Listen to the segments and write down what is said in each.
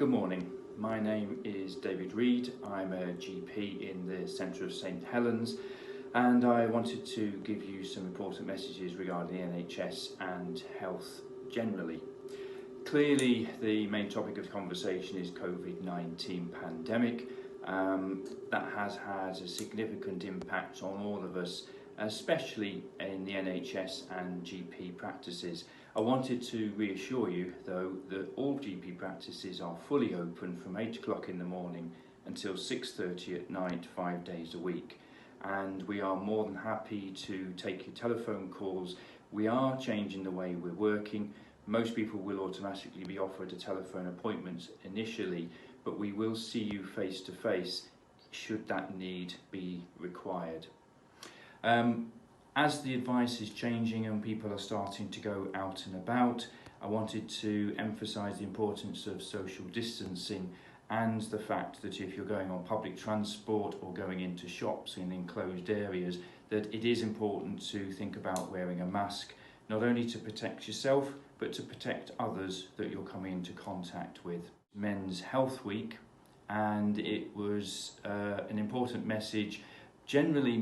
Good morning, my name is David Reade. I'm a GP in the Centre of St Helens, and I wanted to give you some important messages regarding the NHS and health generally. Clearly the main topic of conversation is Covid-19 pandemic. That has had a significant impact on all of us, especially in the NHS and GP practices. I wanted to reassure you though that all GP practices are fully open from 8 o'clock in the morning until 6:30 at night, 5 days a week. And we are more than happy to take your telephone calls. We are changing the way we're working. Most people will automatically be offered a telephone appointment initially, but we will see you face to face should that need be required. As the advice is changing and people are starting to go out and about, I wanted to emphasise the importance of social distancing and the fact that if you're going on public transport or going into shops in enclosed areas, that it is important to think about wearing a mask, not only to protect yourself, but to protect others that you're coming into contact with. Men's Health Week, and it was an important message. Generally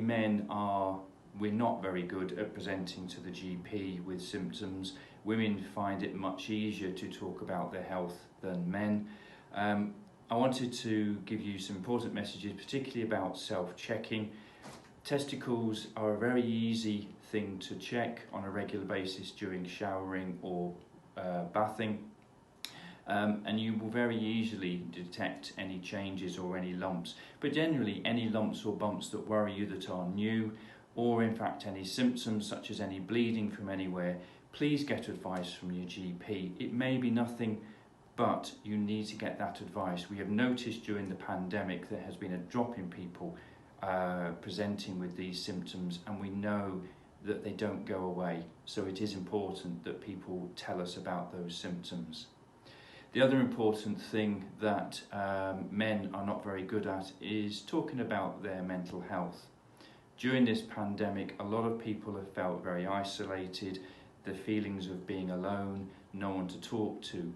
we're not very good at presenting to the GP with symptoms. Women find it much easier to talk about their health than men. I wanted to give you some important messages, particularly about self-checking. Testicles are a very easy thing to check on a regular basis during showering or bathing. And you will very easily detect any changes or any lumps. But generally, any lumps or bumps that worry you that are new, or in fact any symptoms such as any bleeding from anywhere, please get advice from your GP. It may be nothing, but you need to get that advice. We have noticed during the pandemic there has been a drop in people presenting with these symptoms, and we know that they don't go away. So it is important that people tell us about those symptoms. The other important thing that men are not very good at is talking about their mental health. During this pandemic, a lot of people have felt very isolated, the feelings of being alone, no one to talk to.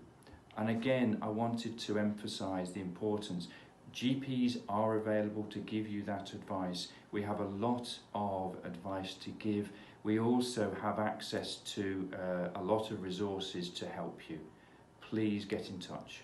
And again, I wanted to emphasise the importance. GPs are available to give you that advice. We have a lot of advice to give. We also have access to a lot of resources to help you. Please get in touch.